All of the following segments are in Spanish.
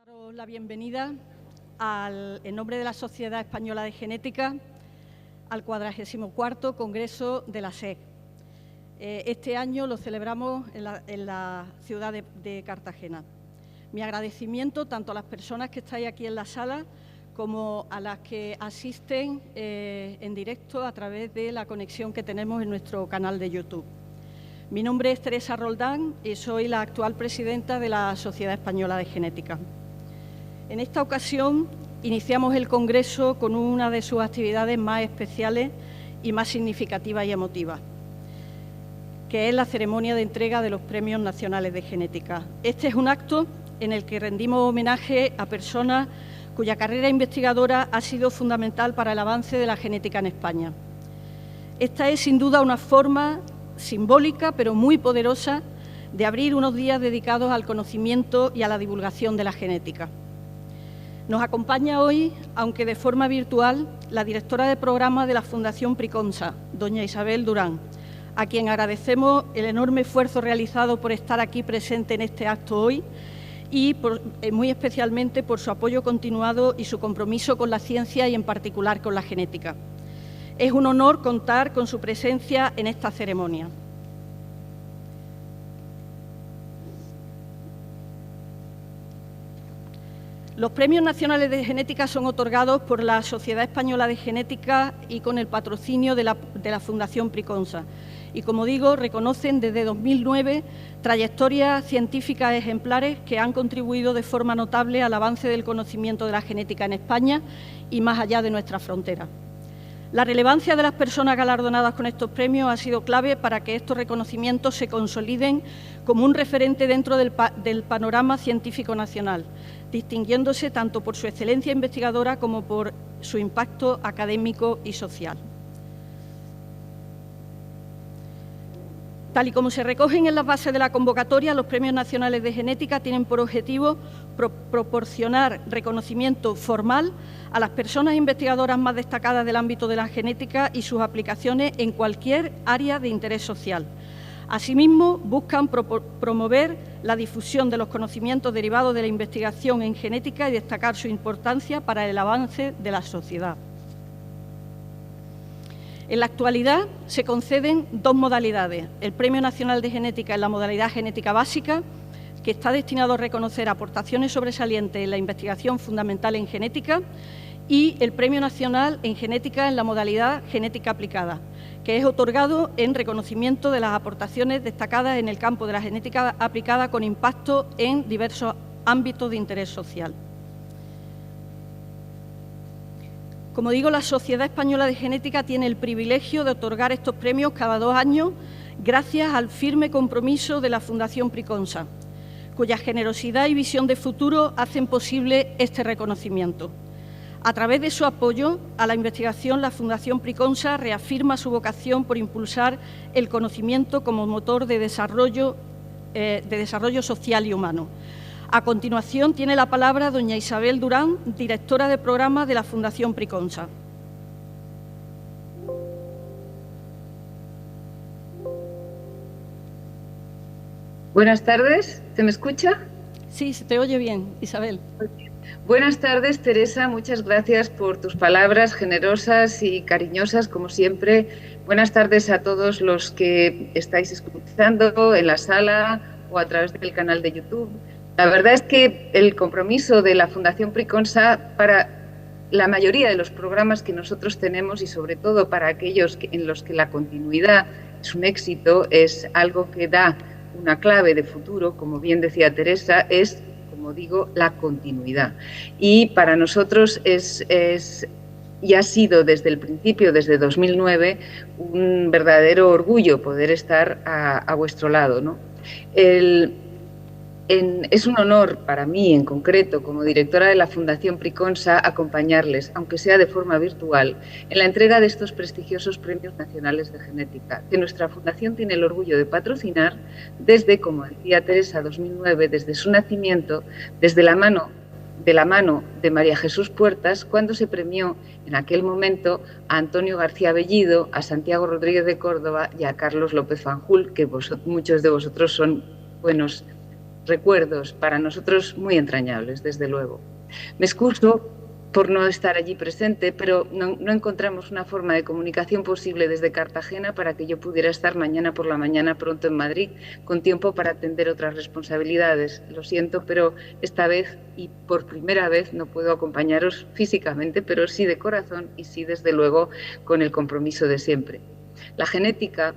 Daros la bienvenida en nombre de la Sociedad Española de Genética al 44º Congreso de la SEG. Este año lo celebramos en la ciudad de Cartagena. Mi agradecimiento tanto a las personas que estáis aquí en la sala como a las que asisten en directo a través de la conexión que tenemos en nuestro canal de YouTube. Mi nombre es Teresa Roldán y soy la actual presidenta de la Sociedad Española de Genética. En esta ocasión iniciamos el Congreso con una de sus actividades más especiales y más significativas y emotivas, que es la ceremonia de entrega de los Premios Nacionales de Genética. Este es un acto en el que rendimos homenaje a personas cuya carrera investigadora ha sido fundamental para el avance de la genética en España. Esta es sin duda una forma simbólica, pero muy poderosa, de abrir unos días dedicados al conocimiento y a la divulgación de la genética. Nos acompaña hoy, aunque de forma virtual, la directora de programa de la Fundación Priconsa, doña Isabel Durán, a quien agradecemos el enorme esfuerzo realizado por estar aquí presente en este acto hoy y muy especialmente por su apoyo continuado y su compromiso con la ciencia y en particular con la genética. Es un honor contar con su presencia en esta ceremonia. Los Premios Nacionales de Genética son otorgados por la Sociedad Española de Genética y con el patrocinio de la Fundación Priconsa. Y, como digo, reconocen desde 2009 trayectorias científicas ejemplares que han contribuido de forma notable al avance del conocimiento de la genética en España y más allá de nuestras fronteras. La relevancia de las personas galardonadas con estos premios ha sido clave para que estos reconocimientos se consoliden como un referente dentro del panorama científico nacional, distinguiéndose tanto por su excelencia investigadora como por su impacto académico y social. Tal y como se recogen en las bases de la convocatoria, los Premios Nacionales de Genética tienen por objetivo proporcionar reconocimiento formal a las personas investigadoras más destacadas del ámbito de la genética y sus aplicaciones en cualquier área de interés social. Asimismo, buscan promover la difusión de los conocimientos derivados de la investigación en genética y destacar su importancia para el avance de la sociedad. En la actualidad se conceden dos modalidades: el Premio Nacional de Genética en la modalidad genética básica, que está destinado a reconocer aportaciones sobresalientes en la investigación fundamental en genética, y el Premio Nacional en Genética en la modalidad genética aplicada, que es otorgado en reconocimiento de las aportaciones destacadas en el campo de la genética aplicada con impacto en diversos ámbitos de interés social. Como digo, la Sociedad Española de Genética tiene el privilegio de otorgar estos premios cada 2 años gracias al firme compromiso de la Fundación Priconsa, cuya generosidad y visión de futuro hacen posible este reconocimiento. A través de su apoyo a la investigación, la Fundación Priconsa reafirma su vocación por impulsar el conocimiento como motor de desarrollo social y humano. A continuación, tiene la palabra doña Isabel Durán, directora de programa de la Fundación Priconsa. Buenas tardes, ¿se me escucha? Sí, se te oye bien, Isabel. Buenas tardes, Teresa, muchas gracias por tus palabras generosas y cariñosas, como siempre. Buenas tardes a todos los que estáis escuchando en la sala o a través del canal de YouTube. La verdad es que el compromiso de la Fundación Priconsa para la mayoría de los programas que nosotros tenemos y sobre todo para aquellos en los que la continuidad es un éxito, es algo que da una clave de futuro, como bien decía Teresa, es, como digo, la continuidad. Y para nosotros y ha sido desde el principio, desde 2009, un verdadero orgullo poder estar a vuestro lado, ¿no? Es un honor para mí, en concreto, como directora de la Fundación Priconsa, acompañarles, aunque sea de forma virtual, en la entrega de estos prestigiosos Premios Nacionales de Genética, que nuestra Fundación tiene el orgullo de patrocinar desde, como decía Teresa, 2009, desde su nacimiento, desde la mano de María Jesús Puertas, cuando se premió en aquel momento a Antonio García Bellido, a Santiago Rodríguez de Córdoba y a Carlos López Fanjul, que muchos de vosotros son buenos recuerdos para nosotros muy entrañables, desde luego. Me excuso por no estar allí presente, pero no encontramos una forma de comunicación posible desde Cartagena para que yo pudiera estar mañana por la mañana pronto en Madrid, con tiempo para atender otras responsabilidades. Lo siento, pero esta vez y por primera vez no puedo acompañaros físicamente, pero sí de corazón y sí, desde luego, con el compromiso de siempre. La genética,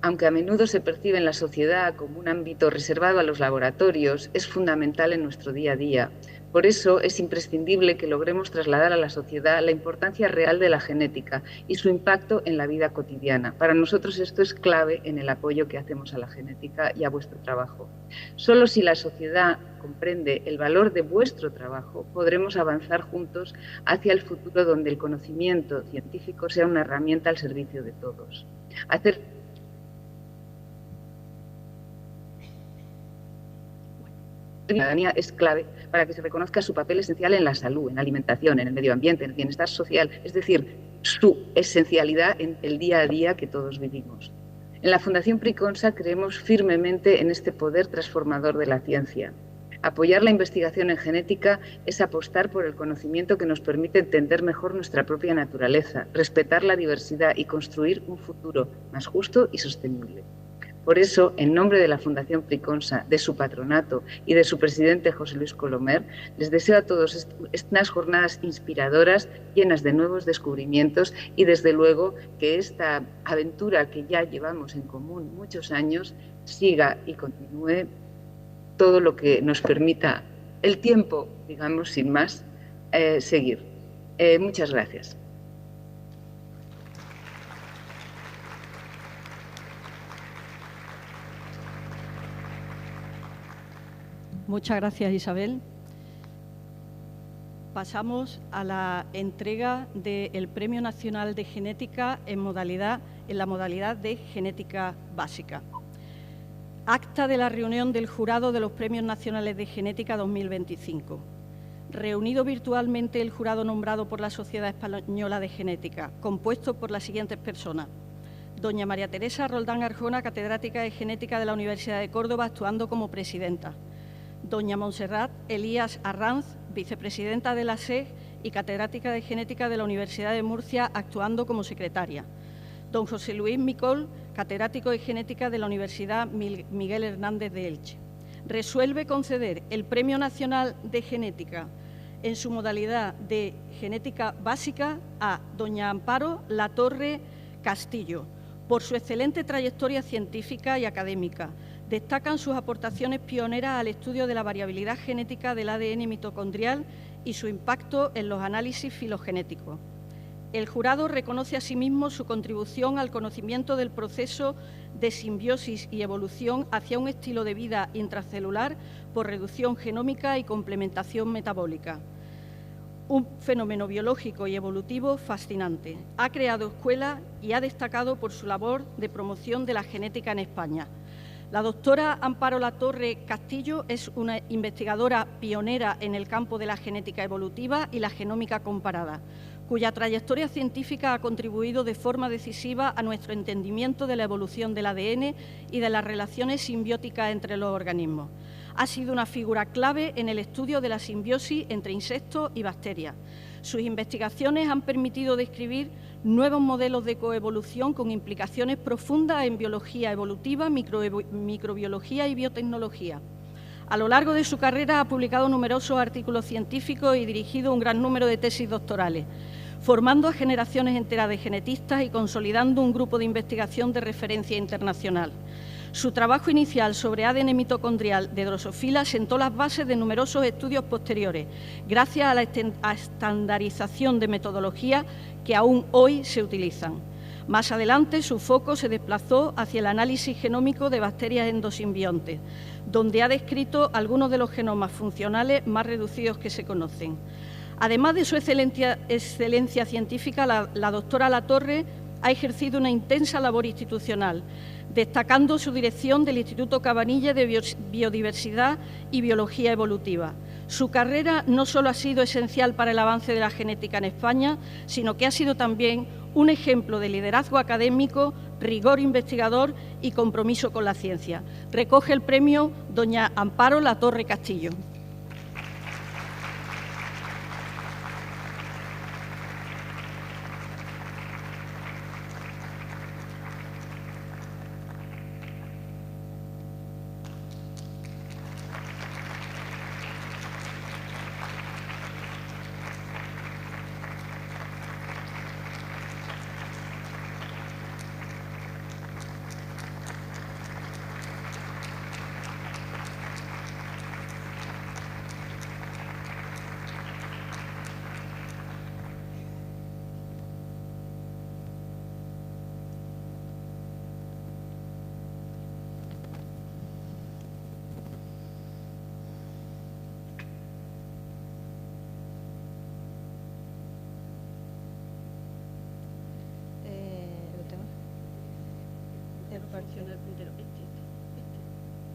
aunque a menudo se percibe en la sociedad como un ámbito reservado a los laboratorios, es fundamental en nuestro día a día. Por eso es imprescindible que logremos trasladar a la sociedad la importancia real de la genética y su impacto en la vida cotidiana. Para nosotros esto es clave en el apoyo que hacemos a la genética y a vuestro trabajo. Solo si la sociedad comprende el valor de vuestro trabajo, podremos avanzar juntos hacia el futuro donde el conocimiento científico sea una herramienta al servicio de todos. La ciudadanía es clave para que se reconozca su papel esencial en la salud, en la alimentación, en el medio ambiente, en el bienestar social, es decir, su esencialidad en el día a día que todos vivimos. En la Fundación Priconsa creemos firmemente en este poder transformador de la ciencia. Apoyar la investigación en genética es apostar por el conocimiento que nos permite entender mejor nuestra propia naturaleza, respetar la diversidad y construir un futuro más justo y sostenible. Por eso, en nombre de la Fundación Priconsa, de su patronato y de su presidente José Luis Colomer, les deseo a todos unas jornadas inspiradoras, llenas de nuevos descubrimientos y, desde luego, que esta aventura que ya llevamos en común muchos años siga y continúe todo lo que nos permita el tiempo, digamos, sin más, seguir. Muchas gracias. Muchas gracias, Isabel. Pasamos a la entrega del Premio Nacional de Genética en la modalidad de genética básica. Acta de la reunión del jurado de los Premios Nacionales de Genética 2025. Reunido virtualmente el jurado nombrado por la Sociedad Española de Genética, compuesto por las siguientes personas: doña María Teresa Roldán Arjona, catedrática de Genética de la Universidad de Córdoba, actuando como presidenta; doña Montserrat Elías Arranz, vicepresidenta de la SEG y catedrática de Genética de la Universidad de Murcia, actuando como secretaria; don José Luis Micol, catedrático de Genética de la Universidad Miguel Hernández de Elche. Resuelve conceder el Premio Nacional de Genética en su modalidad de genética básica a doña Amparo Latorre Castillo por su excelente trayectoria científica y académica. Destacan sus aportaciones pioneras al estudio de la variabilidad genética del ADN mitocondrial y su impacto en los análisis filogenéticos. El jurado reconoce asimismo su contribución al conocimiento del proceso de simbiosis y evolución hacia un estilo de vida intracelular por reducción genómica y complementación metabólica. Un fenómeno biológico y evolutivo fascinante. Ha creado escuela y ha destacado por su labor de promoción de la genética en España. La doctora Amparo Latorre Castillo es una investigadora pionera en el campo de la genética evolutiva y la genómica comparada, cuya trayectoria científica ha contribuido de forma decisiva a nuestro entendimiento de la evolución del ADN y de las relaciones simbióticas entre los organismos. Ha sido una figura clave en el estudio de la simbiosis entre insectos y bacterias. Sus investigaciones han permitido describir nuevos modelos de coevolución con implicaciones profundas en biología evolutiva, microbiología y biotecnología. A lo largo de su carrera ha publicado numerosos artículos científicos y dirigido un gran número de tesis doctorales, formando a generaciones enteras de genetistas y consolidando un grupo de investigación de referencia internacional. Su trabajo inicial sobre ADN mitocondrial de Drosophila sentó las bases de numerosos estudios posteriores, gracias a la estandarización de metodologías que aún hoy se utilizan. Más adelante, su foco se desplazó hacia el análisis genómico de bacterias endosimbiontes, donde ha descrito algunos de los genomas funcionales más reducidos que se conocen. Además de su excelencia científica, la doctora Latorre ha ejercido una intensa labor institucional, destacando su dirección del Instituto Cabanillas de Biodiversidad y Biología Evolutiva. Su carrera no solo ha sido esencial para el avance de la genética en España, sino que ha sido también un ejemplo de liderazgo académico, rigor investigador y compromiso con la ciencia. Recoge el premio doña Amparo Latorre Castillo.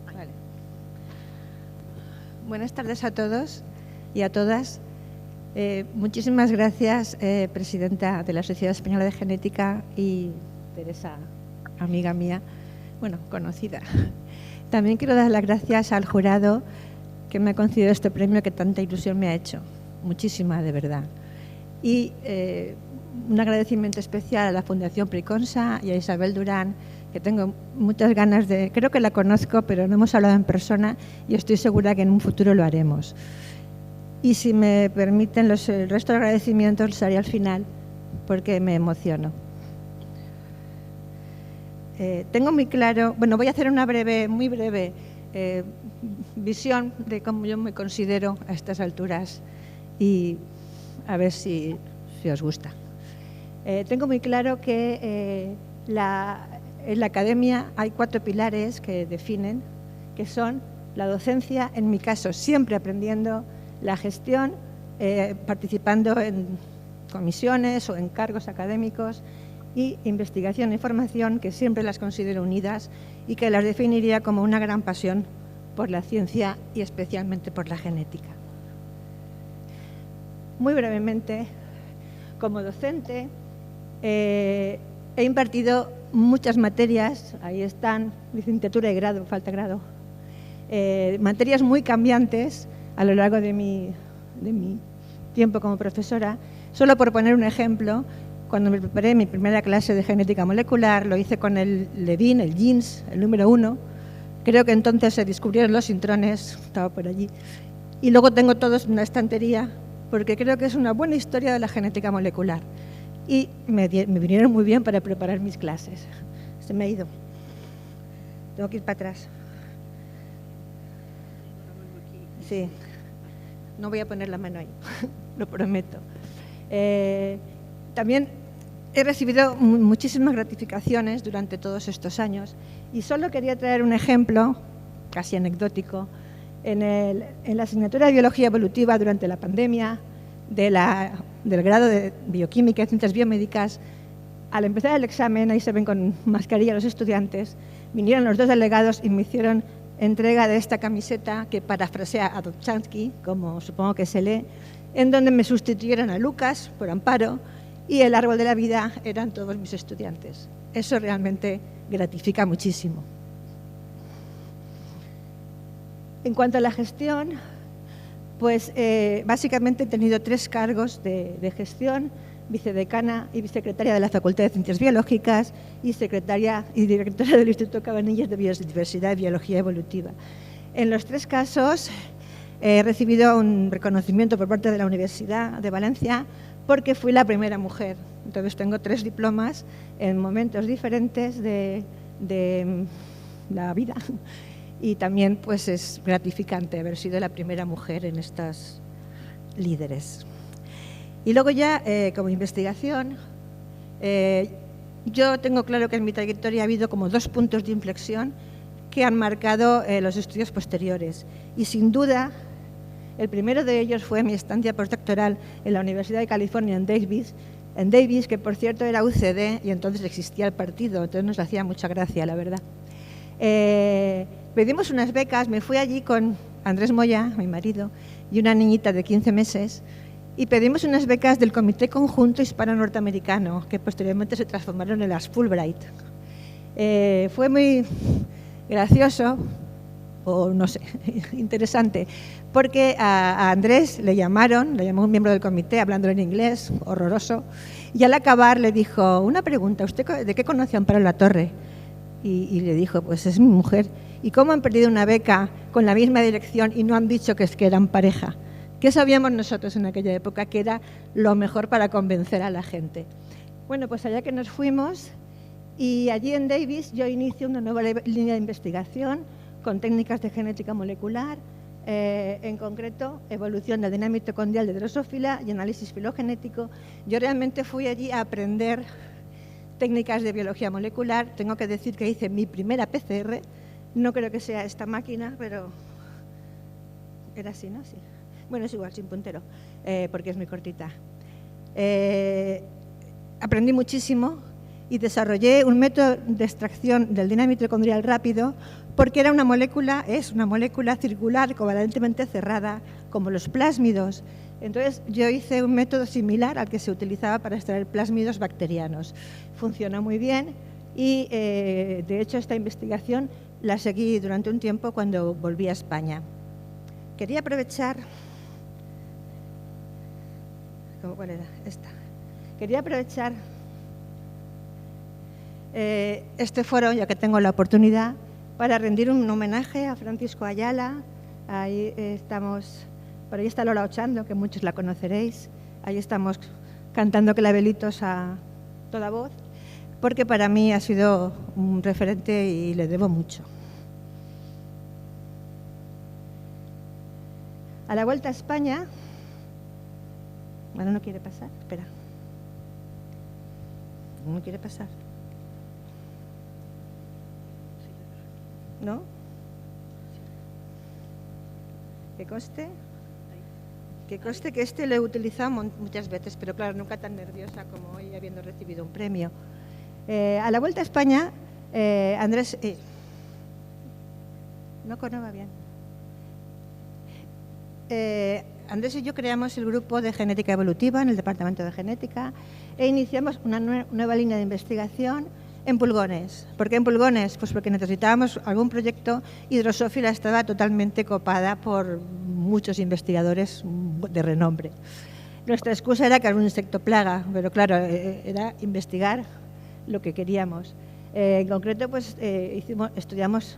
Vale. Buenas tardes a todos y a todas. Muchísimas gracias, presidenta de la Sociedad Española de Genética, y Teresa, amiga mía, bueno, conocida. También quiero dar las gracias al jurado que me ha concedido este premio que tanta ilusión me ha hecho. Muchísima, de verdad. Y un agradecimiento especial a la Fundación Priconsa y a Isabel Durán, que tengo muchas ganas de... Creo que la conozco, pero no hemos hablado en persona y estoy segura que en un futuro lo haremos. Y si me permiten, el resto de agradecimientos los haré al final, porque me emociono. Tengo muy claro... Bueno, voy a hacer una muy breve visión de cómo yo me considero a estas alturas y a ver si os gusta. Tengo muy claro que en la academia hay 4 pilares que definen, que son la docencia, en mi caso siempre aprendiendo, la gestión, participando en comisiones o en cargos académicos, y investigación y formación, que siempre las considero unidas y que las definiría como una gran pasión por la ciencia y especialmente por la genética. Muy brevemente, como docente, he impartido muchas materias, ahí están, licenciatura y grado, falta grado, materias muy cambiantes a lo largo de mi tiempo como profesora. Solo por poner un ejemplo, cuando me preparé mi primera clase de genética molecular, lo hice con el Levin, el Jeans, el número 1. Creo que entonces se descubrieron los intrones, estaba por allí. Y luego tengo todos en una estantería, porque creo que es una buena historia de la genética molecular. Y me vinieron muy bien para preparar mis clases. Se me ha ido. Tengo que ir para atrás. Sí. No voy a poner la mano ahí, lo prometo. También he recibido muchísimas gratificaciones durante todos estos años y solo quería traer un ejemplo, casi anecdótico, en la asignatura de Biología Evolutiva durante la pandemia del grado de Bioquímica y Ciencias Biomédicas. Al empezar el examen, ahí se ven con mascarilla los estudiantes, vinieron los 2 delegados y me hicieron entrega de esta camiseta que parafrasea a Dobzhansky, como supongo que se lee, en donde me sustituyeron a Lucas por Amparo y el árbol de la vida eran todos mis estudiantes. Eso realmente gratifica muchísimo. En cuanto a la gestión, pues básicamente he tenido 3 cargos de gestión: vicedecana y vicesecretaria de la Facultad de Ciencias Biológicas y secretaria y directora del Instituto Cabanillas de Biodiversidad y Biología Evolutiva. En los 3 casos he recibido un reconocimiento por parte de la Universidad de Valencia porque fui la primera mujer. Entonces tengo 3 diplomas en momentos diferentes de la vida. Y también pues es gratificante haber sido la primera mujer en estas líderes. Y luego ya, como investigación, yo tengo claro que en mi trayectoria ha habido como 2 puntos de inflexión que han marcado los estudios posteriores. Y sin duda, el primero de ellos fue mi estancia postdoctoral en la Universidad de California en Davis, que por cierto era UCD y entonces existía el partido, entonces nos hacía mucha gracia, la verdad. Pedimos unas becas, me fui allí con Andrés Moya, mi marido, y una niñita de 15 meses, y pedimos unas becas del Comité Conjunto Hispano-Norteamericano, que posteriormente se transformaron en las Fulbright. Fue muy gracioso, o no sé, interesante, porque a Andrés le llamó un miembro del comité hablando en inglés, horroroso, y al acabar le dijo, una pregunta, ¿usted de qué conoce a Amparo Latorre? Y le dijo, pues es mi mujer. ¿Y cómo han perdido una beca con la misma dirección y no han dicho que eran pareja? ¿Qué sabíamos nosotros en aquella época que era lo mejor para convencer a la gente? Bueno, pues allá que nos fuimos, y allí en Davis yo inicio una nueva línea de investigación con técnicas de genética molecular, en concreto evolución del DNA mitocondrial de Drosophila y análisis filogenético. Yo realmente fui allí a aprender técnicas de biología molecular. Tengo que decir que hice mi primera PCR, no creo que sea esta máquina, pero era así, ¿no? Sí. Bueno, es igual, sin puntero, porque es muy cortita. Aprendí muchísimo y desarrollé un método de extracción del DNA mitocondrial rápido porque es una molécula circular covalentemente cerrada, como los plásmidos. Entonces, yo hice un método similar al que se utilizaba para extraer plásmidos bacterianos. Funcionó muy bien y, de hecho, esta investigación la seguí durante un tiempo cuando volví a España. Quería aprovechar... ¿Cuál era? Esta. Quería aprovechar este foro, ya que tengo la oportunidad, para rendir un homenaje a Francisco Ayala. Ahí estamos, por ahí está Lola Ochando, que muchos la conoceréis. Ahí estamos cantando clavelitos a toda voz, porque para mí ha sido un referente y le debo mucho. A la vuelta a España... Bueno, no quiere pasar, espera. No quiere pasar. ¿No? Que conste que este lo he utilizado muchas veces, pero claro, nunca tan nerviosa como hoy habiendo recibido un premio. A la vuelta a España, Andrés... no conozco bien. Andrés y yo creamos el grupo de genética evolutiva en el departamento de genética e iniciamos una nueva línea de investigación en pulgones. ¿Por qué en pulgones? Pues porque necesitábamos algún proyecto y Drosophila estaba totalmente copada por muchos investigadores de renombre. Nuestra excusa era que era un insecto plaga, pero claro, era investigar lo que queríamos. En concreto, pues estudiamos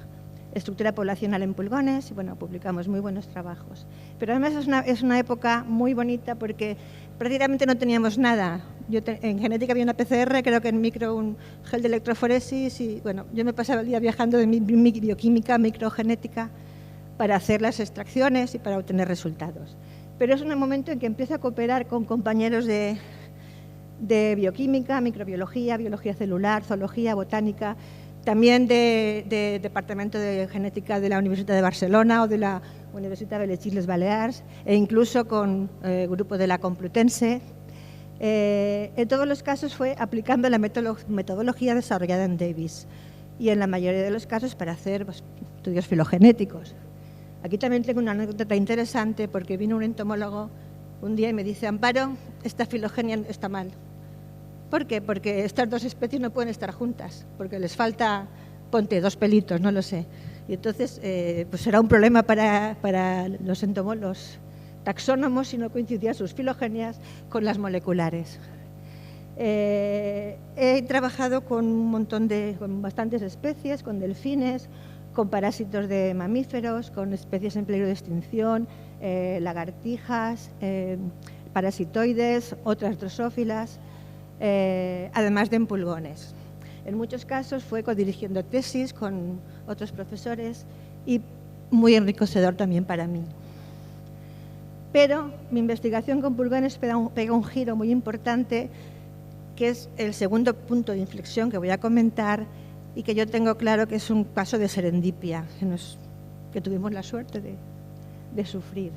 estructura poblacional en pulgones y bueno, publicamos muy buenos trabajos. Pero además es una época muy bonita porque prácticamente no teníamos nada. En genética había una PCR, creo que en micro un gel de electroforesis y bueno, yo me pasaba el día viajando de bioquímica, microgenética para hacer las extracciones y para obtener resultados. Pero es un momento en que empiezo a cooperar con compañeros de bioquímica, microbiología, biología celular, zoología, botánica, también de Departamento de Genética de la Universidad de Barcelona o de la Universidad de les Illes Balears e incluso con el grupo de la Complutense. En todos los casos fue aplicando la metodología desarrollada en Davis y en la mayoría de los casos para hacer estudios filogenéticos. Aquí también tengo una anécdota interesante porque vino un entomólogo un día y me dice: Amparo, esta filogenia está mal. ¿Por qué? Porque estas dos especies no pueden estar juntas, porque les falta, ponte, 2 pelitos, no lo sé. Y entonces, pues será un problema para los entomólogos taxónomos si no coincidían sus filogenias con las moleculares. He trabajado con con bastantes especies, con delfines, con parásitos de mamíferos, con especies en peligro de extinción, lagartijas, parasitoides, otras drosófilas, además de en pulgones. En muchos casos fue codirigiendo tesis con otros profesores y muy enriquecedor también para mí. Pero mi investigación con pulgones pega un giro muy importante, que es el segundo punto de inflexión que voy a comentar y que yo tengo claro que es un caso de serendipia, que tuvimos la suerte de sufrir.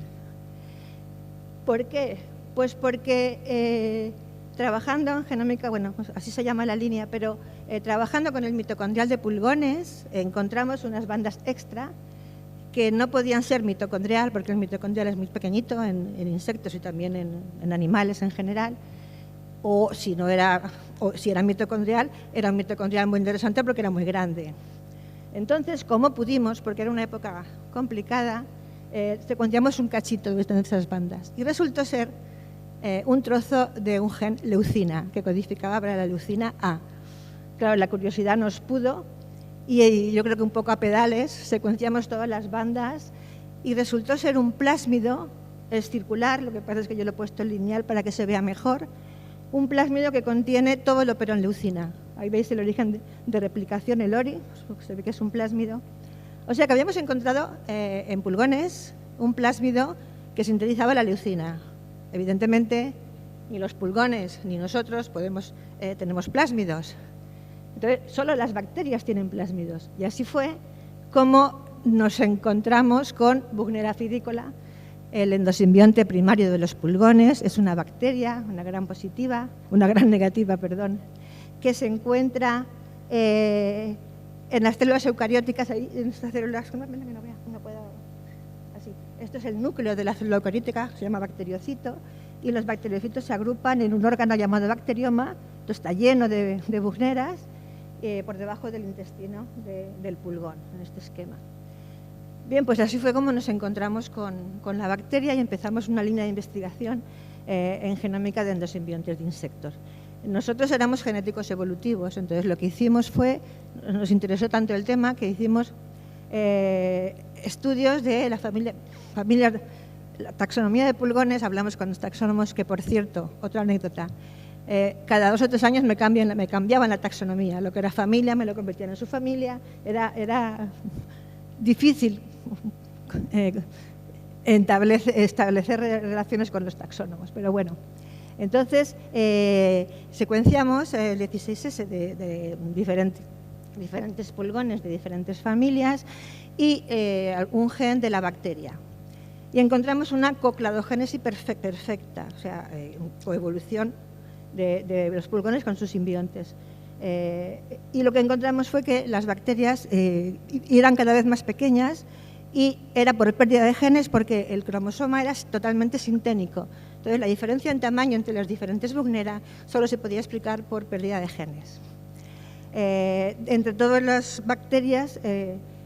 ¿Por qué? Pues porque trabajando en genómica, bueno, pues así se llama la línea, pero trabajando con el mitocondrial de pulgones encontramos unas bandas extra que no podían ser mitocondrial, porque el mitocondrial es muy pequeñito en insectos y también en animales en general, o si era mitocondrial, era un mitocondrial muy interesante porque era muy grande. Entonces, como pudimos, porque era una época complicada, secuenciamos un cachito de esas bandas y resultó ser un trozo de un gen leucina que codificaba para la leucina A. Claro, la curiosidad nos pudo y yo creo que un poco a pedales secuenciamos todas las bandas y resultó ser un plásmido, es circular, lo que pasa es que yo lo he puesto en lineal para que se vea mejor, un plásmido que contiene todo el operón leucina. Ahí veis el origen de replicación, el ORI, se ve que es un plásmido. O sea que habíamos encontrado en pulgones un plásmido que sintetizaba la leucina. Evidentemente, ni los pulgones ni nosotros tenemos plásmidos. Entonces, solo las bacterias tienen plásmidos. Y así fue como nos encontramos con Buchnera fidicola, el endosimbionte primario de los pulgones. Es una bacteria, una gran negativa, que se encuentra en las células eucarióticas, ahí, en estas células, así. Esto es el núcleo de la célula eucariótica, se llama bacteriocito, y los bacteriocitos se agrupan en un órgano llamado bacterioma. Esto está lleno de Buchneras por debajo del intestino del pulgón, en este esquema. Bien, pues así fue como nos encontramos con la bacteria y empezamos una línea de investigación en genómica de endosimbiontes de insectos. Nosotros éramos genéticos evolutivos, entonces lo que hicimos fue, nos interesó tanto el tema que hicimos estudios de la familia, la taxonomía de pulgones. Hablamos con los taxónomos, que por cierto, otra anécdota, cada 2 o 3 años me cambiaban la taxonomía, lo que era familia me lo convertían en su familia, era difícil establecer relaciones con los taxónomos, pero bueno. Entonces, secuenciamos el 16S de diferentes pulgones de diferentes familias y un gen de la bacteria. Y encontramos una cocladogénesis perfecta, o sea, coevolución de los pulgones con sus simbiontes. Y lo que encontramos fue que las bacterias eran cada vez más pequeñas y era por pérdida de genes porque el cromosoma era totalmente sinténico. Entonces, la diferencia en tamaño entre las diferentes Buchnera solo se podía explicar por pérdida de genes. Entre todas las bacterias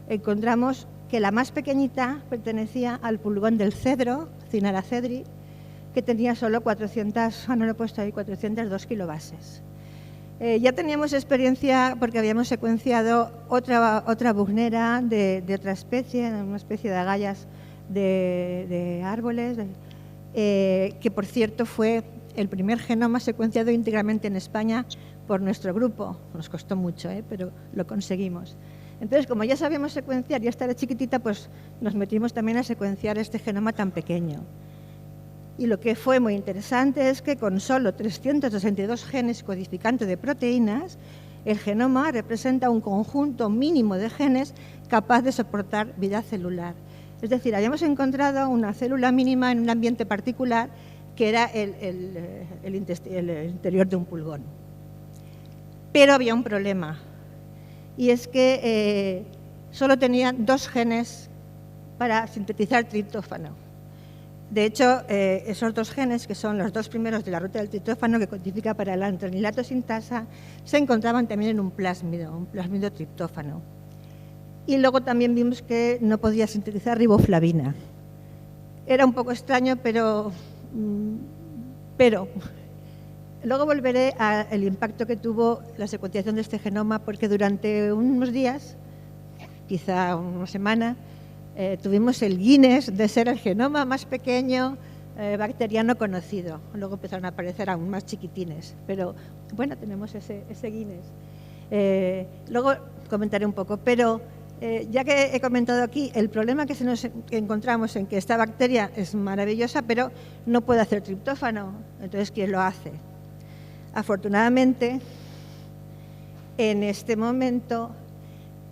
encontramos que la más pequeñita pertenecía al pulgón del cedro, Cynara cedri, que tenía solo 402 kilobases. Ya teníamos experiencia porque habíamos secuenciado otra Buchnera de otra especie, una especie de agallas de árboles, que por cierto fue el primer genoma secuenciado íntegramente en España por nuestro grupo. Nos costó mucho, pero lo conseguimos. Entonces, como ya sabíamos secuenciar y esta era chiquitita, pues nos metimos también a secuenciar este genoma tan pequeño. Y lo que fue muy interesante es que con solo 362 genes codificantes de proteínas, el genoma representa un conjunto mínimo de genes capaz de soportar vida celular. Es decir, habíamos encontrado una célula mínima en un ambiente particular que era el interior de un pulgón. Pero había un problema, y es que solo tenían 2 genes para sintetizar triptófano. De hecho, esos 2 genes, que son los 2 primeros de la ruta del triptófano, que codifica para la antranilato sintasa, se encontraban también en un plásmido triptófano. Y luego también vimos que no podía sintetizar riboflavina. Era un poco extraño, pero luego volveré al impacto que tuvo la secuenciación de este genoma, porque durante unos días, quizá una semana, tuvimos el Guinness de ser el genoma más pequeño bacteriano conocido. Luego empezaron a aparecer aún más chiquitines, pero bueno, tenemos ese Guinness. Luego comentaré un poco, pero ya que he comentado aquí, el problema que encontramos en que esta bacteria es maravillosa, pero no puede hacer triptófano. Entonces, ¿quién lo hace? Afortunadamente, en este momento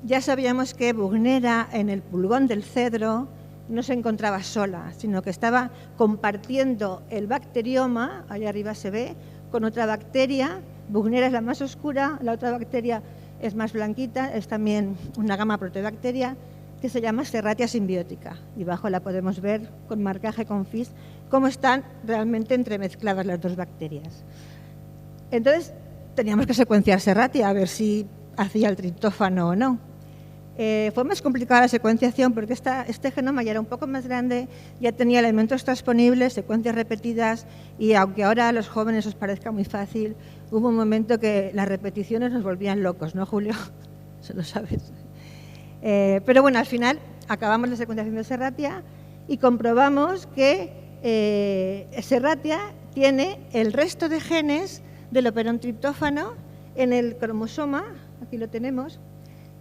ya sabíamos que Buchnera en el pulgón del cedro no se encontraba sola, sino que estaba compartiendo el bacterioma, allá arriba se ve, con otra bacteria. Buchnera es la más oscura, la otra bacteria es más blanquita, es también una gama proteobacteria que se llama Serratia simbiótica. Y abajo la podemos ver con marcaje con FIS, cómo están realmente entremezcladas las 2 bacterias. Entonces, teníamos que secuenciar Serratia a ver si hacía el triptófano o no. Fue más complicada la secuenciación porque este genoma ya era un poco más grande, ya tenía elementos transponibles, secuencias repetidas, y aunque ahora a los jóvenes os parezca muy fácil, hubo un momento que las repeticiones nos volvían locos, ¿no, Julio? Eso lo sabes. Pero bueno, al final acabamos la secuenciación de Serratia y comprobamos que Serratia tiene el resto de genes del operontriptófano en el cromosoma, aquí lo tenemos,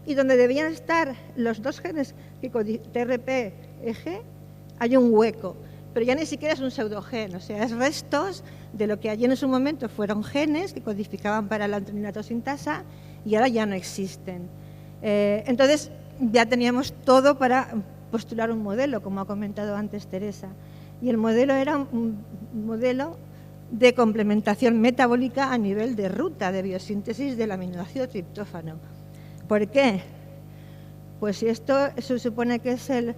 y donde debían estar los dos genes que TRP-EG, hay un hueco, pero ya ni siquiera es un pseudogen, o sea, es restos de lo que allí en su momento fueron genes que codificaban para la antoninato sintasa y ahora ya no existen. Entonces, ya teníamos todo para postular un modelo, como ha comentado antes Teresa, y el modelo era un modelo de complementación metabólica a nivel de ruta de biosíntesis del aminoácido triptófano. ¿Por qué? Pues si esto se supone que es el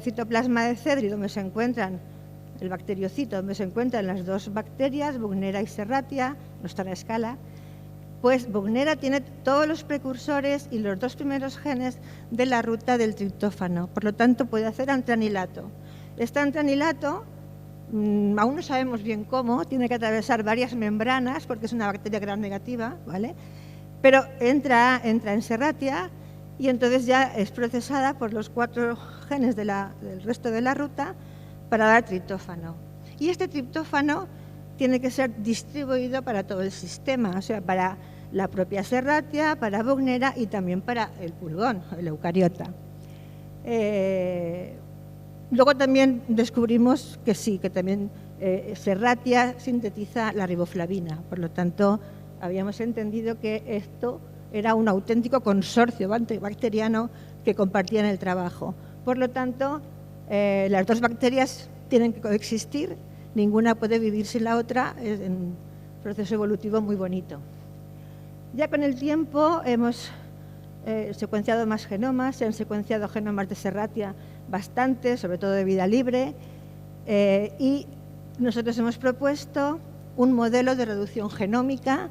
citoplasma de Cedri, donde se encuentran, el bacteriocito, donde se encuentran las dos bacterias, Buchnera y Serratia, no está a la escala, pues Buchnera tiene todos los precursores y los dos primeros genes de la ruta del triptófano, por lo tanto puede hacer antranilato. Este antranilato, aún no sabemos bien cómo, tiene que atravesar varias membranas porque es una bacteria gram negativa, ¿vale? Pero entra en Serratia y entonces ya es procesada por los 4 genes del resto de la ruta para dar triptófano. Y este triptófano tiene que ser distribuido para todo el sistema, o sea, para la propia Serratia, para Buchnera y también para el pulgón, el eucariota. Luego también descubrimos que sí, que también Serratia sintetiza la riboflavina, por lo tanto, habíamos entendido que esto era un auténtico consorcio bacteriano que compartían el trabajo. Por lo tanto, las dos bacterias tienen que coexistir, ninguna puede vivir sin la otra, es un proceso evolutivo muy bonito. Ya con el tiempo hemos secuenciado más genomas, se han secuenciado genomas de Serratia bastante, sobre todo de vida libre, y nosotros hemos propuesto un modelo de reducción genómica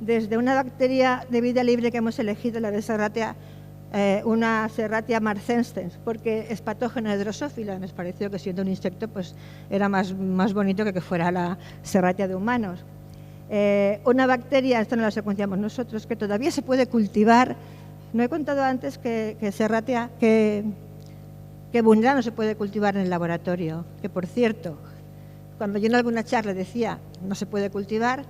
desde una bacteria de vida libre que hemos elegido, la de Serratia, una Serratia marcescens, porque es patógena de Drosophila, nos pareció que siendo un insecto pues era más bonito que fuera la Serratia de humanos. Una bacteria, esto no la secuenciamos nosotros, que todavía se puede cultivar. No he contado antes que Serratia, que Buchnera no se puede cultivar en el laboratorio, que por cierto, cuando yo en alguna charla decía no se puede cultivar,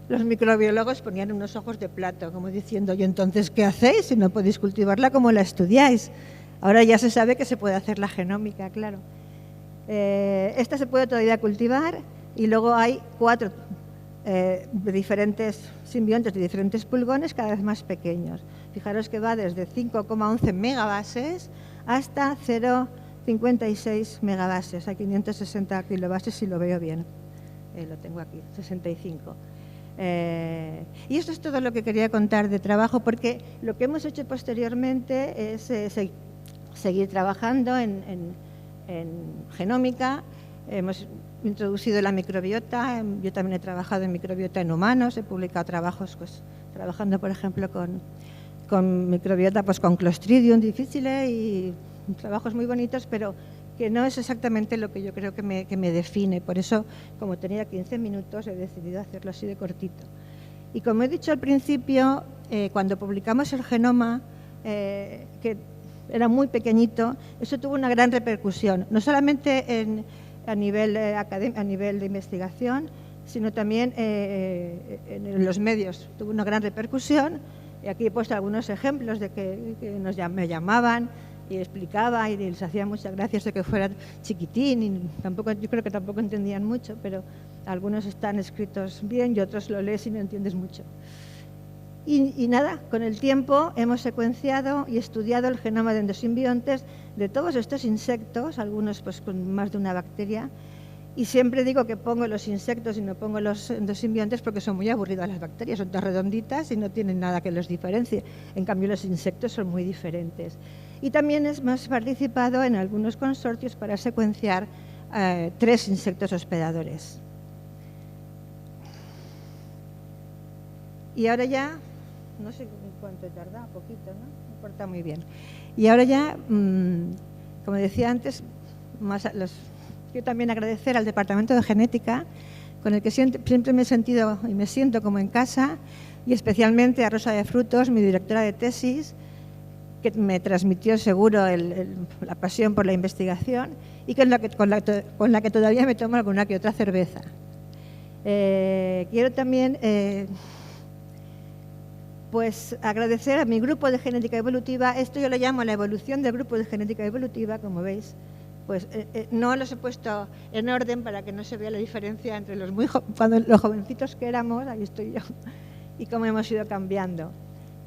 los microbiólogos ponían unos ojos de plato, como diciendo, ¿y entonces qué hacéis si no podéis cultivarla como la estudiáis? Ahora ya se sabe que se puede hacer la genómica, claro. Esta se puede todavía cultivar y luego hay 4 de diferentes simbiontes de diferentes pulgones cada vez más pequeños. Fijaros que va desde 5,11 megabases hasta 0,56 megabases, a 560 kilobases si lo veo bien. Lo tengo aquí, 65. Y esto es todo lo que quería contar de trabajo, porque lo que hemos hecho posteriormente es seguir trabajando en genómica. Hemos introducido la microbiota, yo también he trabajado en microbiota en humanos, he publicado trabajos pues, trabajando, por ejemplo, con microbiota, pues con Clostridium difficile y trabajos muy bonitos, pero que no es exactamente lo que yo creo que me define. Por eso, como tenía 15 minutos, he decidido hacerlo así de cortito. Y como he dicho al principio, cuando publicamos el genoma, que era muy pequeño, eso tuvo una gran repercusión, no solamente a nivel de investigación, sino también en los medios. Tuvo una gran repercusión. Y aquí he puesto algunos ejemplos de que me llamaban y explicaba y les hacía muchas gracias de que fuera chiquitín y yo creo que tampoco entendían mucho, pero algunos están escritos bien y otros lo lees y no entiendes mucho. Y nada, con el tiempo hemos secuenciado y estudiado el genoma de endosimbiontes de todos estos insectos, algunos pues con más de una bacteria, y siempre digo que pongo los insectos y no pongo los endosimbiontes porque son muy aburridas las bacterias, son todas redonditas y no tienen nada que los diferencie. En cambio, los insectos son muy diferentes. Y también hemos participado en algunos consorcios para secuenciar 3 insectos hospedadores. Y ahora ya, no sé cuánto he tardado, poquito, ¿no? Me importa muy bien. Y ahora ya, como decía antes, quiero también agradecer al Departamento de Genética, con el que siempre me he sentido y me siento como en casa, y especialmente a Rosa de Frutos, mi directora de tesis, que me transmitió seguro la pasión por la investigación y con la que todavía me tomo alguna que otra cerveza. Quiero también pues agradecer a mi grupo de genética evolutiva. Esto yo lo llamo la evolución del grupo de genética evolutiva, como veis. Pues no los he puesto en orden para que no se vea la diferencia entre los jovencitos que éramos, ahí estoy yo, y cómo hemos ido cambiando.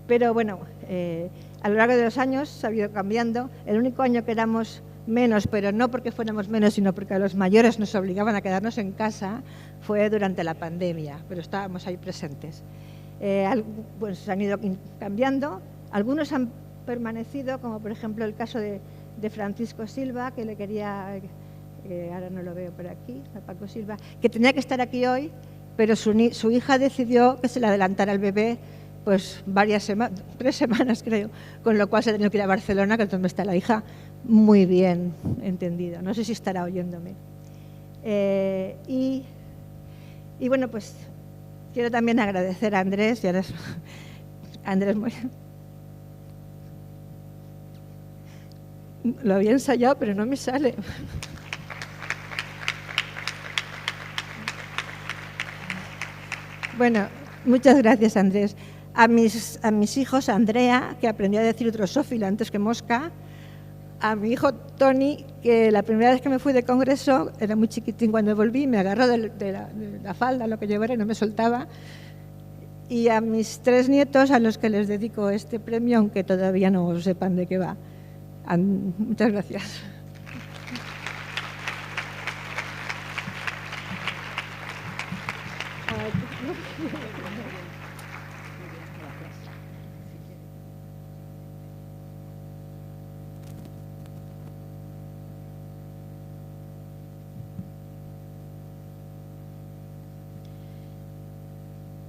Pero bueno, a lo largo de los años ha ido cambiando. El único año que éramos menos, pero no porque fuéramos menos, sino porque a los mayores nos obligaban a quedarnos en casa, fue durante la pandemia, pero estábamos ahí presentes. Pues han ido cambiando, algunos han permanecido, como por ejemplo el caso de Francisco Silva, que le quería, ahora no lo veo por aquí, a Paco Silva, que tenía que estar aquí hoy, pero su hija decidió que se le adelantara el bebé, pues 3 semanas creo, con lo cual se ha tenido que ir a Barcelona, que es donde está la hija, muy bien entendido. No sé si estará oyéndome. Y bueno, pues quiero también agradecer a Andrés, Andrés lo había ensayado, pero no me sale. Bueno, muchas gracias, Andrés. A mis hijos, a Andrea, que aprendió a decir drosófila antes que mosca, a mi hijo Tony, que la primera vez que me fui de congreso, era muy chiquitín cuando volví, me agarró de la falda, lo que llevara, y no me soltaba, y a mis 3 nietos, a los que les dedico este premio, aunque todavía no sepan de qué va. Muchas gracias.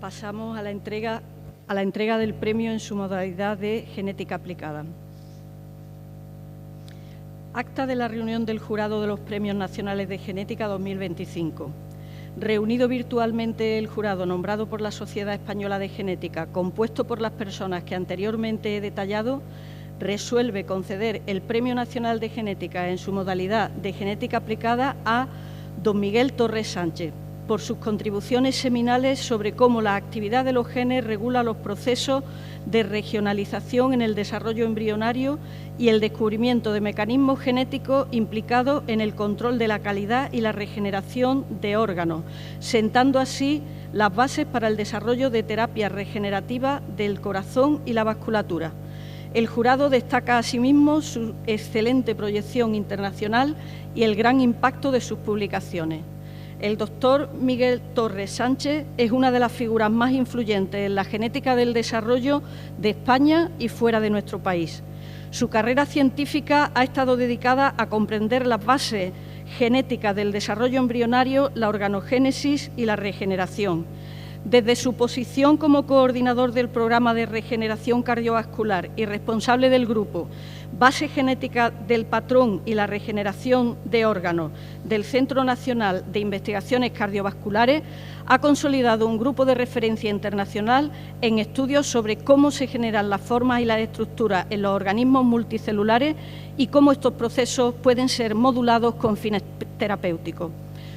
Pasamos a la entrega del premio en su modalidad de genética aplicada. Acta de la reunión del jurado de los Premios Nacionales de Genética 2025. Reunido virtualmente el jurado nombrado por la Sociedad Española de Genética, compuesto por las personas que anteriormente he detallado, resuelve conceder el Premio Nacional de Genética en su modalidad de genética aplicada a don Miguel Torres Sánchez, por sus contribuciones seminales sobre cómo la actividad de los genes regula los procesos de regionalización en el desarrollo embrionario y el descubrimiento de mecanismos genéticos implicados en el control de la calidad y la regeneración de órganos, sentando así las bases para el desarrollo de terapias regenerativas del corazón y la vasculatura. El jurado destaca asimismo su excelente proyección internacional y el gran impacto de sus publicaciones. El doctor Miguel Torres Sánchez es una de las figuras más influyentes en la genética del desarrollo de España y fuera de nuestro país. Su carrera científica ha estado dedicada a comprender las bases genéticas del desarrollo embrionario, la organogénesis y la regeneración. Desde su posición como coordinador del programa de regeneración cardiovascular y responsable del grupo Base Genética del Patrón y la Regeneración de Órganos del Centro Nacional de Investigaciones Cardiovasculares, ha consolidado un grupo de referencia internacional en estudios sobre cómo se generan las formas y las estructuras en los organismos multicelulares y cómo estos procesos pueden ser modulados con fines terapéuticos.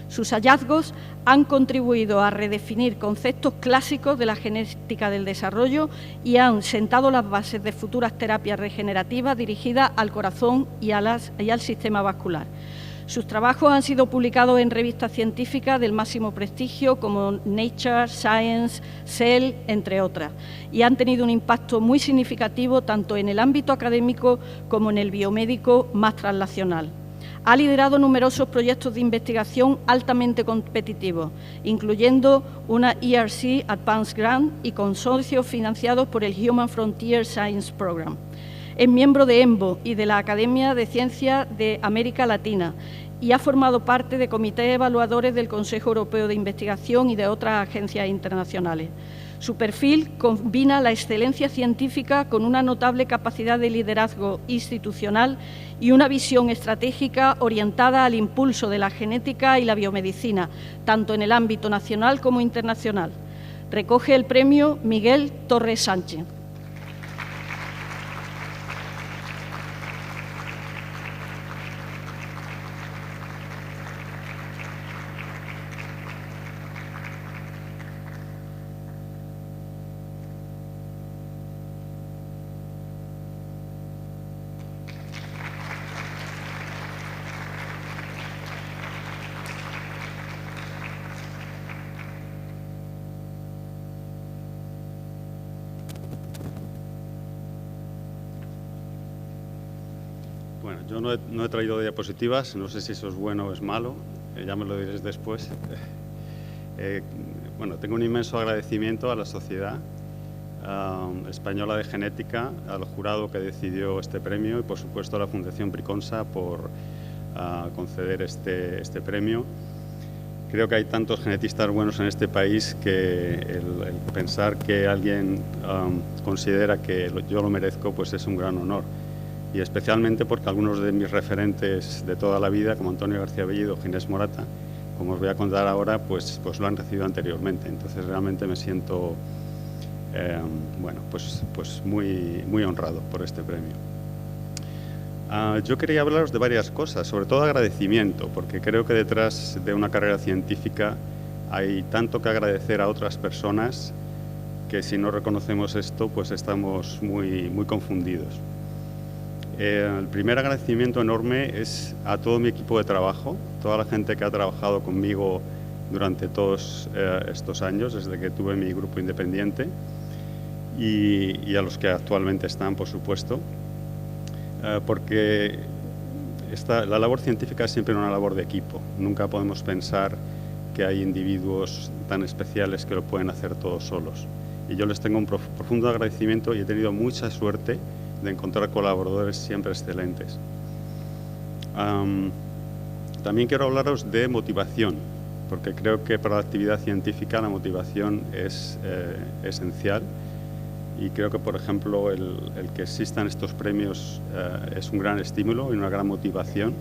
Sus hallazgos han contribuido a redefinir conceptos clásicos de la genética del desarrollo y han sentado las bases de futuras terapias regenerativas dirigidas al corazón y al sistema vascular. Sus trabajos han sido publicados en revistas científicas del máximo prestigio como Nature, Science, Cell, entre otras, y han tenido un impacto muy significativo tanto en el ámbito académico como en el biomédico más translacional. Ha liderado numerosos proyectos de investigación altamente competitivos, incluyendo una ERC Advanced Grant y consorcios financiados por el Human Frontier Science Program. Es miembro de EMBO y de la Academia de Ciencias de América Latina y ha formado parte de comités evaluadores del Consejo Europeo de Investigación y de otras agencias internacionales. Su perfil combina la excelencia científica con una notable capacidad de liderazgo institucional y una visión estratégica orientada al impulso de la genética y la biomedicina, tanto en el ámbito nacional como internacional. Recoge el premio Miguel Torres Sánchez. Bueno, yo no he traído diapositivas, no sé si eso es bueno o es malo, ya me lo diréis después. Bueno, tengo un inmenso agradecimiento a la Sociedad Española de Genética, al jurado que decidió este premio y, por supuesto, a la Fundación Briconsa por conceder este premio. Creo que hay tantos genetistas buenos en este país que el pensar que alguien considera que yo lo merezco, pues es un gran honor. Y especialmente porque algunos de mis referentes de toda la vida, como Antonio García Bellido, Ginés Morata, como os voy a contar ahora, pues lo han recibido anteriormente. Entonces realmente me siento bueno, pues muy honrado por este premio. Yo quería hablaros de varias cosas, sobre todo agradecimiento, porque creo que detrás de una carrera científica hay tanto que agradecer a otras personas que si no reconocemos esto, pues estamos muy confundidos. El primer agradecimiento enorme es a todo mi equipo de trabajo, toda la gente que ha trabajado conmigo durante todos estos años, desde que tuve mi grupo independiente, y a los que actualmente están, por supuesto, porque la labor científica es siempre una labor de equipo. Nunca podemos pensar que hay individuos tan especiales que lo pueden hacer todos solos. Y yo les tengo un profundo agradecimiento y he tenido mucha suerte de encontrar colaboradores siempre excelentes. También quiero hablaros de motivación, porque creo que para la actividad científica la motivación es esencial y creo que, por ejemplo, el que existan estos premios es un gran estímulo y una gran motivación.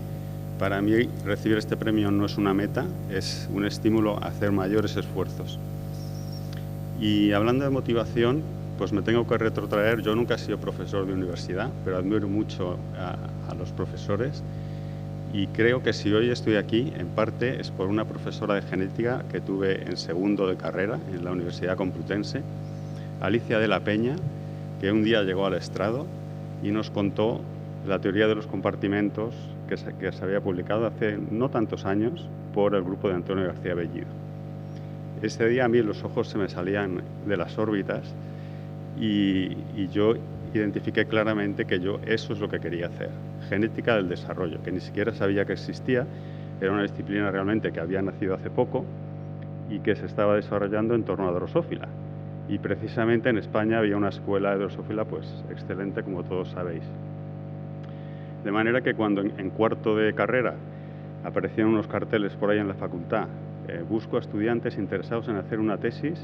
Para mí, recibir este premio no es una meta, es un estímulo a hacer mayores esfuerzos. Y hablando de motivación, pues me tengo que retrotraer. Yo nunca he sido profesor de universidad, pero admiro mucho a los profesores y creo que si hoy estoy aquí, en parte es por una profesora de genética que tuve en segundo de carrera en la Universidad Complutense, Alicia de la Peña, que un día llegó al estrado y nos contó la teoría de los compartimentos que se había publicado hace no tantos años por el grupo de Antonio García Bellido. Ese día a mí los ojos se me salían de las órbitas y yo identifiqué claramente que eso es lo que quería hacer. Genética del desarrollo, que ni siquiera sabía que existía, era una disciplina realmente que había nacido hace poco y que se estaba desarrollando en torno a Drosófila. Y precisamente en España había una escuela de Drosófila pues excelente, como todos sabéis. De manera que cuando en cuarto de carrera aparecieron unos carteles por ahí en la facultad, busco a estudiantes interesados en hacer una tesis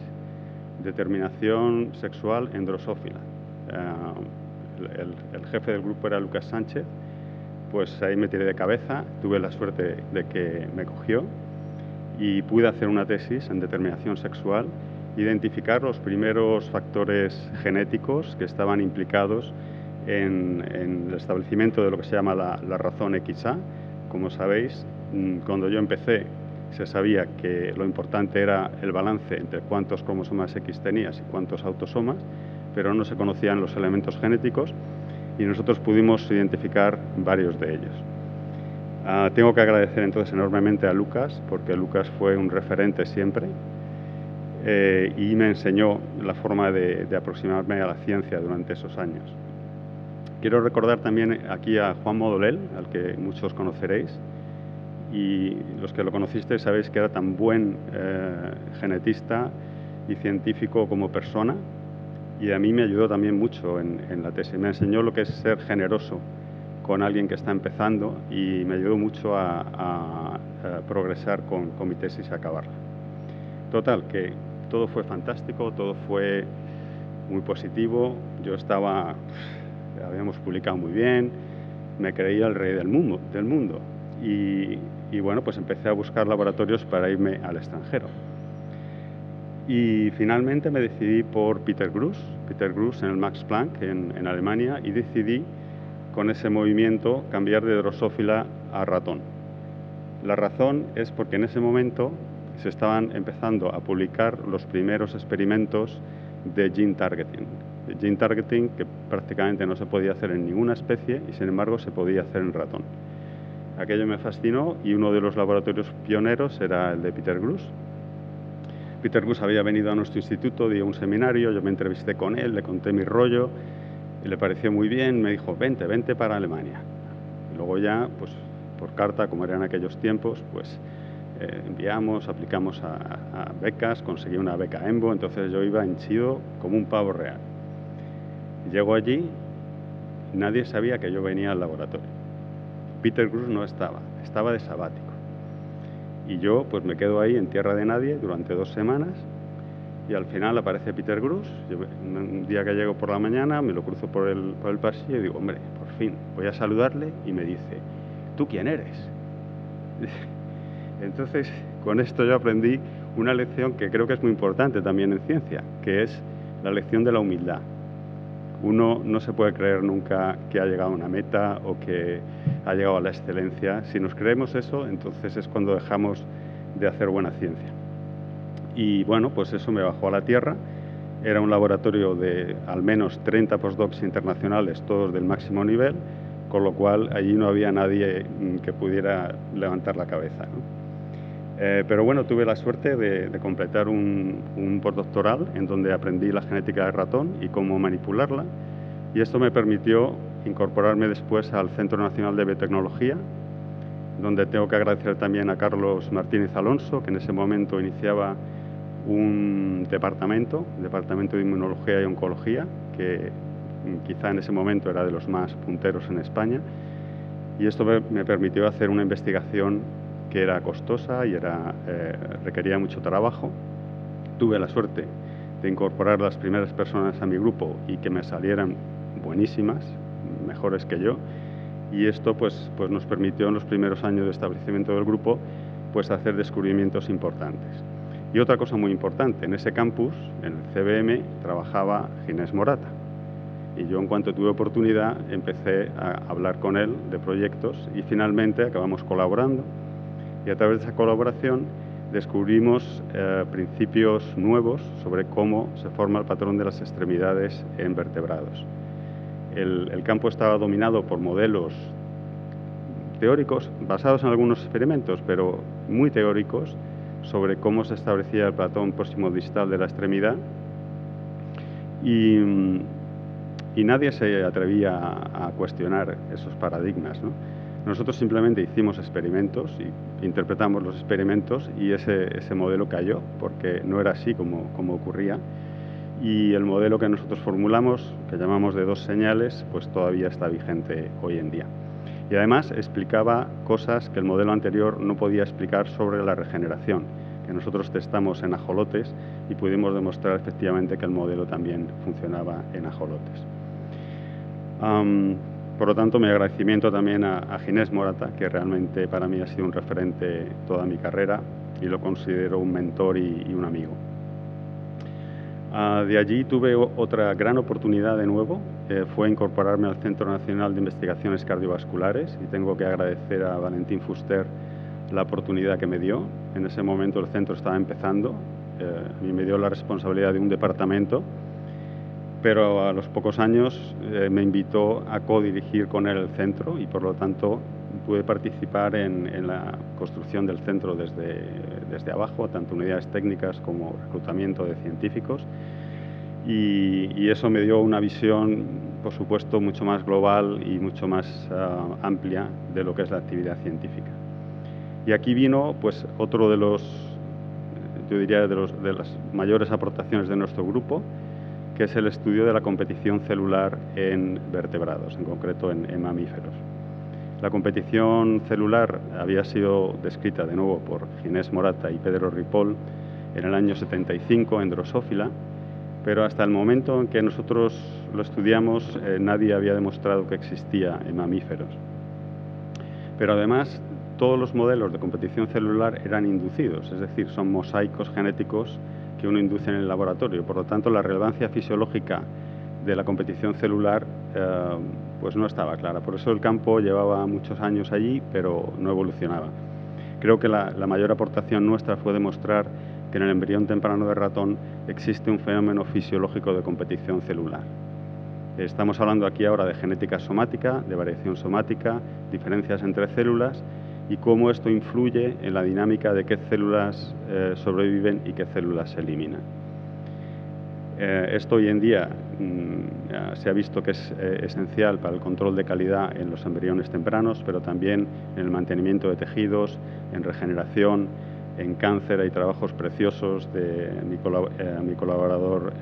de terminación sexual en Drosófila. El jefe del grupo era Lucas Sánchez, pues ahí me tiré de cabeza, tuve la suerte de que me cogió y pude hacer una tesis en determinación sexual, identificar los primeros factores genéticos que estaban implicados en el establecimiento de lo que se llama la razón XA. Como sabéis, cuando yo empecé se sabía que lo importante era el balance entre cuántos cromosomas X tenías y cuántos autosomas, pero no se conocían los elementos genéticos y nosotros pudimos identificar varios de ellos. Tengo que agradecer entonces enormemente a Lucas, porque Lucas fue un referente siempre y me enseñó la forma de aproximarme a la ciencia durante esos años. Quiero recordar también aquí a Juan Modolel, al que muchos conoceréis, y los que lo conocisteis sabéis que era tan buen genetista y científico como persona, y a mí me ayudó también mucho en la tesis. Me enseñó lo que es ser generoso con alguien que está empezando y me ayudó mucho a progresar con mi tesis y acabarla. Total, que todo fue fantástico, todo fue muy positivo. Yo habíamos publicado muy bien, me creía el rey del mundo. Y bueno, pues empecé a buscar laboratorios para irme al extranjero. Y finalmente me decidí por Peter Gruss en el Max Planck en Alemania, y decidí con ese movimiento cambiar de drosófila a ratón. La razón es porque en ese momento se estaban empezando a publicar los primeros experimentos de gene targeting. Gene targeting que prácticamente no se podía hacer en ninguna especie y sin embargo se podía hacer en ratón. Aquello me fascinó y uno de los laboratorios pioneros era el de Peter Gruss. Peter Gruss había venido a nuestro instituto, dio un seminario, yo me entrevisté con él, le conté mi rollo y le pareció muy bien, me dijo, vente para Alemania. Y luego ya, pues por carta, como era en aquellos tiempos, pues aplicamos a becas, conseguí una beca EMBO, entonces yo iba henchido como un pavo real. Y llego allí, nadie sabía que yo venía al laboratorio. Peter Gruss no estaba de sabático. Y yo pues me quedo ahí en tierra de nadie durante 2 semanas y al final aparece Peter Gruss. Un día que llego por la mañana me lo cruzo por el pasillo y digo, hombre, por fin, voy a saludarle y me dice, ¿tú quién eres? Entonces, con esto yo aprendí una lección que creo que es muy importante también en ciencia, que es la lección de la humildad. Uno no se puede creer nunca que ha llegado a una meta o que ha llegado a la excelencia. Si nos creemos eso, entonces es cuando dejamos de hacer buena ciencia. Y bueno, pues eso me bajó a la tierra. Era un laboratorio de al menos 30 postdocs internacionales, todos del máximo nivel, con lo cual allí no había nadie que pudiera levantar la cabeza, ¿no? Pero bueno, tuve la suerte de completar un postdoctoral en donde aprendí la genética del ratón y cómo manipularla, y esto me permitió incorporarme después al Centro Nacional de Biotecnología, donde tengo que agradecer también a Carlos Martínez Alonso, que en ese momento iniciaba un departamento de Inmunología y Oncología, que quizá en ese momento era de los más punteros en España, y esto me permitió hacer una investigación que era costosa y requería mucho trabajo. Tuve la suerte de incorporar las primeras personas a mi grupo y que me salieran buenísimas, mejores que yo, y esto pues nos permitió en los primeros años de establecimiento del grupo pues hacer descubrimientos importantes. Y otra cosa muy importante, en ese campus, en el CBM, trabajaba Ginés Morata, y yo en cuanto tuve oportunidad empecé a hablar con él de proyectos y finalmente acabamos colaborando. Y a través de esa colaboración descubrimos principios nuevos sobre cómo se forma el patrón de las extremidades en vertebrados. El campo estaba dominado por modelos teóricos, basados en algunos experimentos, pero muy teóricos, sobre cómo se establecía el patrón próximo distal de la extremidad. Y nadie se atrevía a cuestionar esos paradigmas, ¿no? Nosotros simplemente hicimos experimentos y interpretamos los experimentos y ese modelo cayó porque no era así como ocurría. Y el modelo que nosotros formulamos, que llamamos de 2 señales, pues todavía está vigente hoy en día. Y además explicaba cosas que el modelo anterior no podía explicar sobre la regeneración, que nosotros testamos en ajolotes y pudimos demostrar efectivamente que el modelo también funcionaba en ajolotes. Por lo tanto, mi agradecimiento también a Ginés Morata, que realmente para mí ha sido un referente toda mi carrera y lo considero un mentor y un amigo. De allí tuve otra gran oportunidad de nuevo, fue incorporarme al Centro Nacional de Investigaciones Cardiovasculares, y tengo que agradecer a Valentín Fuster la oportunidad que me dio. En ese momento el centro estaba empezando y me dio la responsabilidad de un departamento, pero a los pocos años me invitó a codirigir con él el centro y por lo tanto pude participar en la construcción del centro desde abajo, tanto unidades técnicas como reclutamiento de científicos, y eso me dio una visión, por supuesto, mucho más global y mucho más amplia de lo que es la actividad científica. Y aquí vino pues otro de yo diría de las mayores aportaciones de nuestro grupo, que es el estudio de la competición celular en vertebrados, en concreto en mamíferos. La competición celular había sido descrita de nuevo por Ginés Morata y Pedro Ripoll en el año 75 en Drosophila, pero hasta el momento en que nosotros lo estudiamos nadie había demostrado que existía en mamíferos. Pero además todos los modelos de competición celular eran inducidos, es decir, son mosaicos genéticos que uno induce en el laboratorio. Por lo tanto, la relevancia fisiológica de la competición celular pues no estaba clara. Por eso el campo llevaba muchos años allí, pero no evolucionaba. Creo que la mayor aportación nuestra fue demostrar que en el embrión temprano de ratón existe un fenómeno fisiológico de competición celular. Estamos hablando aquí ahora de genética somática, de variación somática, diferencias entre células y cómo esto influye en la dinámica de qué células sobreviven y qué células se eliminan. Esto hoy en día se ha visto que es esencial para el control de calidad en los embriones tempranos, pero también en el mantenimiento de tejidos, en regeneración, en cáncer. Hay trabajos preciosos de mi colaborador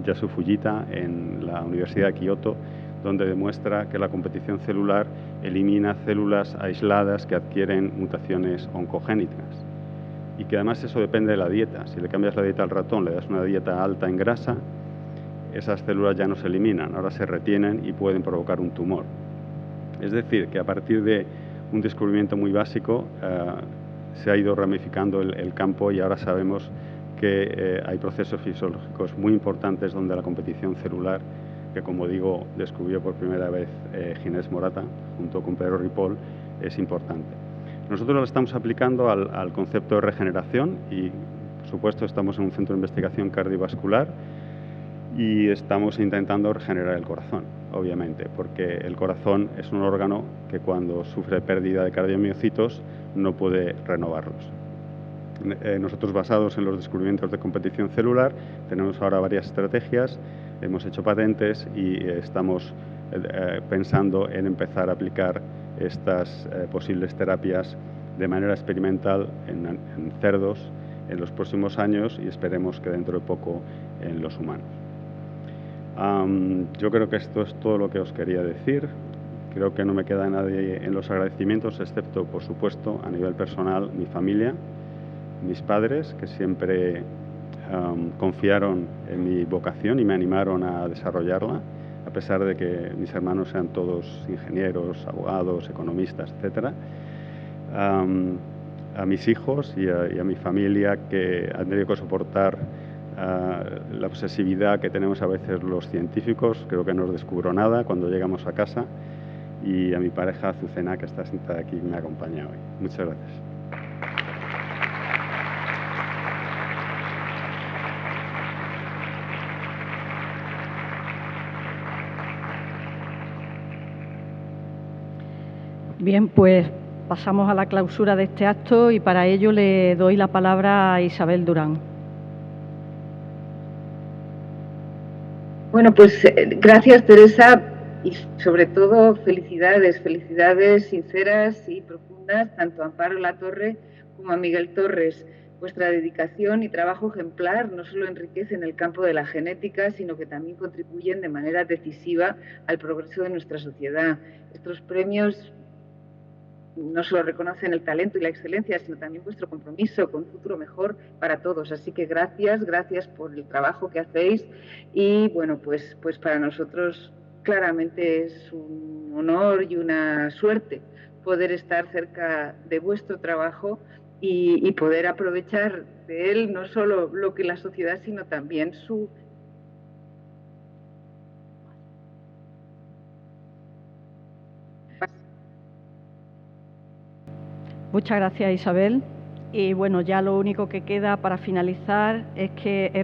Yasu Fujita en la Universidad de Kioto, donde demuestra que la competición celular elimina células aisladas que adquieren mutaciones oncogénicas. Y que además eso depende de la dieta. Si le cambias la dieta al ratón, le das una dieta alta en grasa, esas células ya no se eliminan, ahora se retienen y pueden provocar un tumor. Es decir, que a partir de un descubrimiento muy básico se ha ido ramificando el campo y ahora sabemos que hay procesos fisiológicos muy importantes donde la competición celular, que como digo, descubrió por primera vez Ginés Morata junto con Pedro Ripoll, es importante. Nosotros lo estamos aplicando al concepto de regeneración y, por supuesto, estamos en un centro de investigación cardiovascular y estamos intentando regenerar el corazón, obviamente, porque el corazón es un órgano que cuando sufre pérdida de cardiomiocitos no puede renovarlos. Nosotros, basados en los descubrimientos de competición celular, tenemos ahora varias estrategias, hemos hecho patentes y estamos pensando en empezar a aplicar estas posibles terapias de manera experimental en cerdos en los próximos años y esperemos que dentro de poco en los humanos. Yo creo que esto es todo lo que os quería decir. Creo que no me queda nadie en los agradecimientos, excepto, por supuesto, a nivel personal, mi familia, mis padres, que siempre confiaron en mi vocación y me animaron a desarrollarla, a pesar de que mis hermanos sean todos ingenieros, abogados, economistas, etc. A mis hijos y a mi familia, que han tenido que soportar la obsesividad que tenemos a veces los científicos. Creo que no os descubro nada cuando llegamos a casa. Y a mi pareja Azucena, que está sentada aquí y me acompaña hoy. Muchas gracias. Bien, pues pasamos a la clausura de este acto y para ello le doy la palabra a Isabel Durán. Bueno, pues gracias, Teresa, y sobre todo felicidades sinceras y profundas tanto a Amparo Latorre como a Miguel Torres. Vuestra dedicación y trabajo ejemplar no solo enriquecen el campo de la genética, sino que también contribuyen de manera decisiva al progreso de nuestra sociedad. Estos premios no solo reconocen el talento y la excelencia, sino también vuestro compromiso con un futuro mejor para todos. Así que gracias por el trabajo que hacéis y, bueno, pues para nosotros claramente es un honor y una suerte poder estar cerca de vuestro trabajo y poder aprovechar de él no solo lo que la sociedad, sino también su... Muchas gracias, Isabel. Y bueno, ya lo único que queda para finalizar es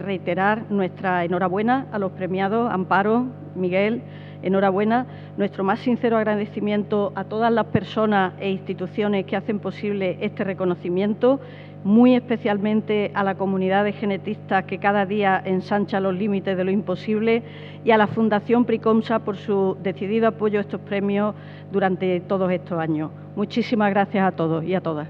reiterar nuestra enhorabuena a los premiados, Amparo, Miguel, enhorabuena, nuestro más sincero agradecimiento a todas las personas e instituciones que hacen posible este reconocimiento, muy especialmente a la comunidad de genetistas que cada día ensancha los límites de lo imposible y a la Fundación Pricomsa por su decidido apoyo a estos premios durante todos estos años. Muchísimas gracias a todos y a todas.